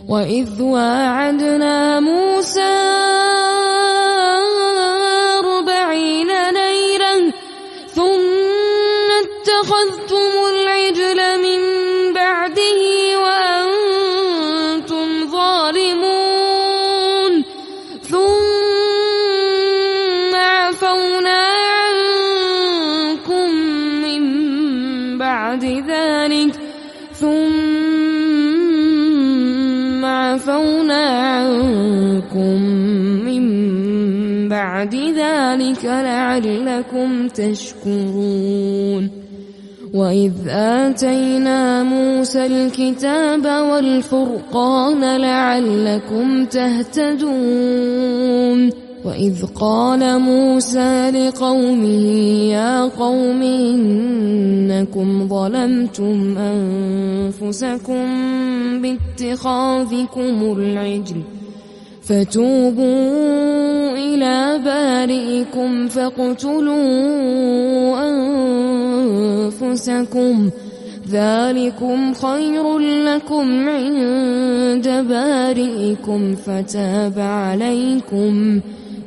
وإذ واعدنا موسى 40 ليلة ثم اتخذتم العجل من بعده وأنتم ظالمون ثم عفونا عنكم من بعد ذلك لعلكم تشكرون وإذ آتينا موسى الكتاب والفرقان لعلكم تهتدون وإذ قال موسى لقومه يا قوم إنكم ظلمتم أنفسكم باتخاذكم العجل فتوبوا إلى بارئكم فاقتلوا أنفسكم ذلكم خير لكم عند بارئكم فتاب عليكم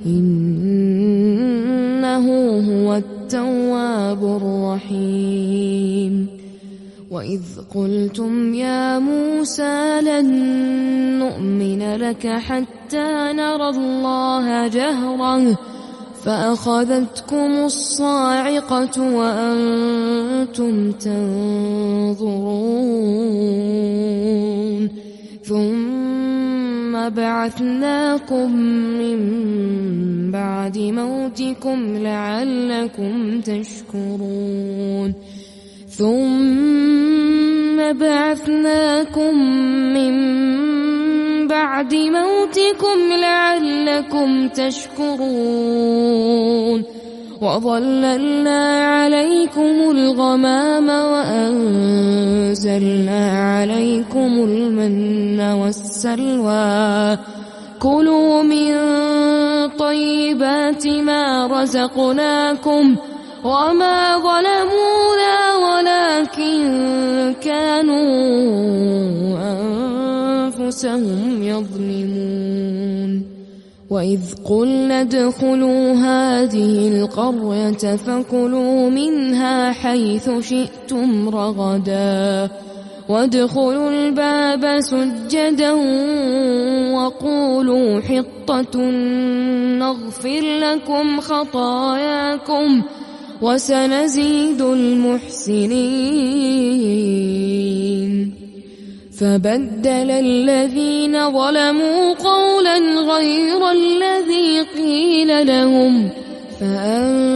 إنه هو التواب الرحيم وإذ قلتم يا موسى لن نؤمن لك حتى نرى الله جهرة فأخذتكم الصاعقة وأنتم تنظرون ثم بعثناكم من بعد موتكم لعلكم تشكرون ثم بعثناكم من بعد موتكم لعلكم تشكرون وظللنا عليكم الغمام وأنزلنا عليكم المن والسلوى كلوا من طيبات ما رزقناكم وما ظلمونا ولكن كانوا أنفسهم يظلمون وإذ قلنا ادخلوا هذه القرية فكلوا منها حيث شئتم رغدا وادخلوا الباب سجدا وقولوا حطة نغفر لكم خطاياكم وسنزيد المحسنين فبدل الذين ظلموا قولا غير الذي قيل لهم فأنزلنا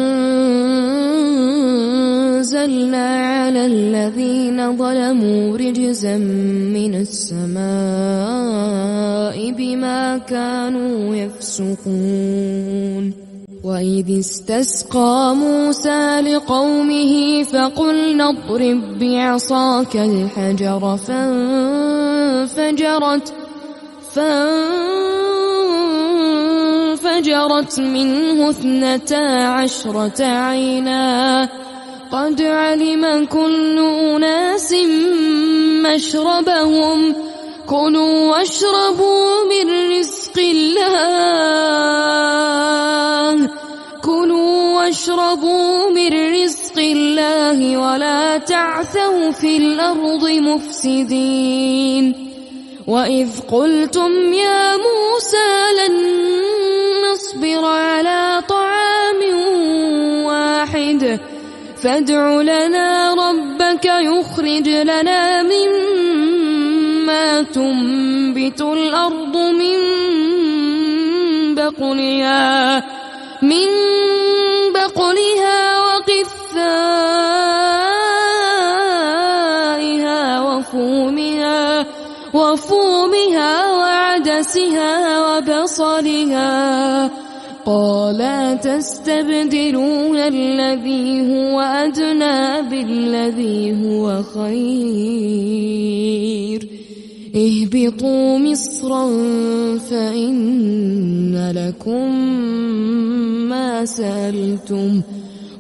على الذين ظلموا رجزا من السماء بما كانوا يفسقون وإذ استسقى موسى لقومه فقلنا اضرب بعصاك الحجر فانفجرت منه 12 عينا قد علم كل أناس مشربهم كلوا واشربوا من رزق الله ولا تعثوا في الأرض مفسدين وإذ قلتم يا موسى لن نصبر على طعام واحد فادع لنا ربك يخرج لنا مما تنبت الأرض من بقلها وقثائها وفومها وعدسها وبصلها قال تستبدلون الذي هو أدنى بالذي هو خير اهبطوا مصرا فإن لكم ما سألتم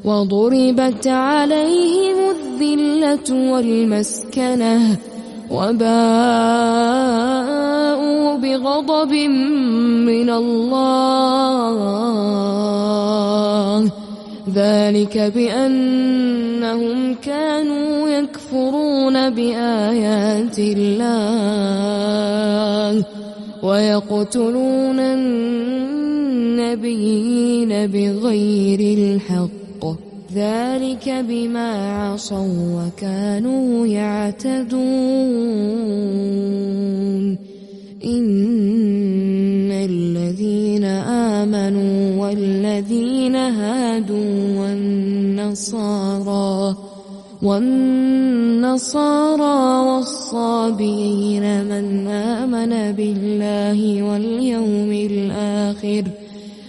وضربت عليهم الذلة والمسكنة وباءوا بغضب من الله ذلك بأنهم كانوا يكفرون بآيات الله ويقتلون النبيين بغير الحق ذلك بما عصوا وكانوا يعتدون إن الذين آمنوا والذين هادوا والنصارى والصابئين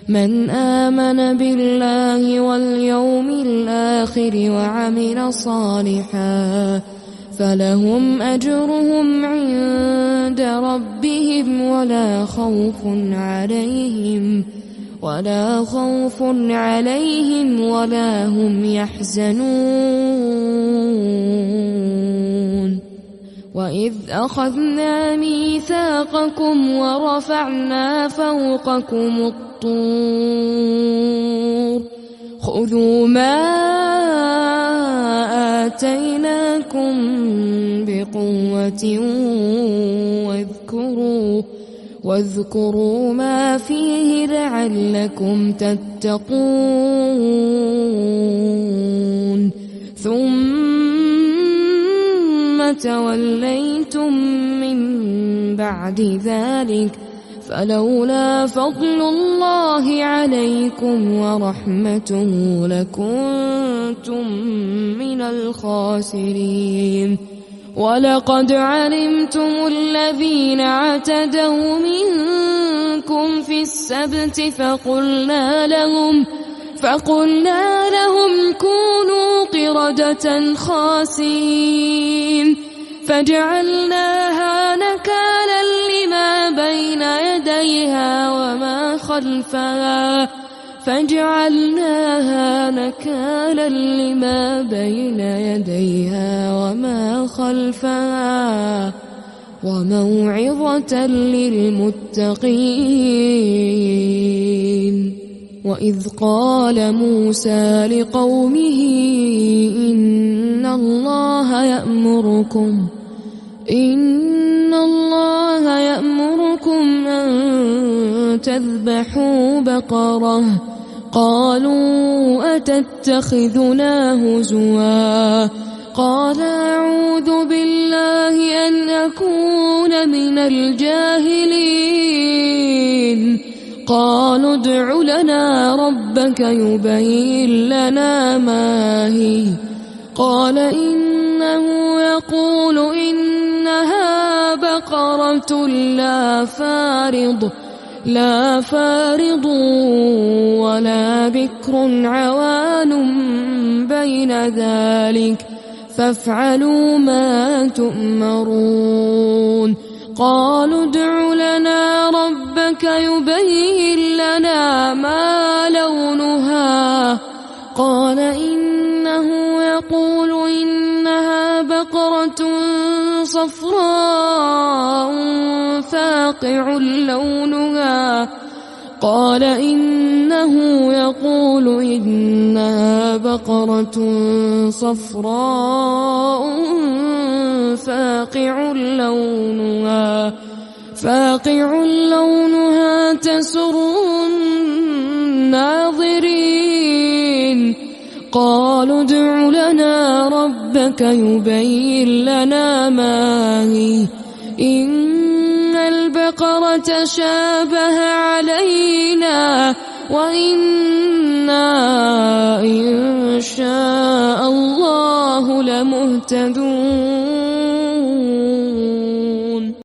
من آمن بالله واليوم الآخر وعمل صالحا فلهم أجرهم عند ربهم ولا خوف عليهم ولا هم يحزنون وإذ أخذنا ميثاقكم ورفعنا فوقكم الطور خذوا ما آتيناكم بقوة واذكروا ما فيه لعلكم تتقون ثم توليتم من بعد ذلك فلولا فضل الله عليكم ورحمته لكنتم من الخاسرين ولقد علمتم الذين اعتدوا منكم في السبت فقلنا لهم كونوا قردة خاسئين فجعلناها نكالا لما بين يديها وما خلفها وموعظة للمتقين وإذ قال موسى لقومه إن الله يأمركم أن تذبحوا بقرة قالوا أتتخذنا هزوا قال أعوذ بالله أن أكون من الجاهلين قالوا ادع لنا ربك يبين لنا ما هي قال إنه يقول إنها بقرة لا فارض ولا بكر عوان بين ذلك فافعلوا ما تؤمرون قالوا ادع لنا ربك يبين لنا ما لونها قال إنه يقول إنها بقرة صفراء فاقع لونها قال إنه يقول إنها بقرة صفراء فاقع لونها تسر الناظرين قالوا ادع لنا ربك يبين لنا ما هي إن البقرة شابه علينا وإنا إن شاء الله لمهتدون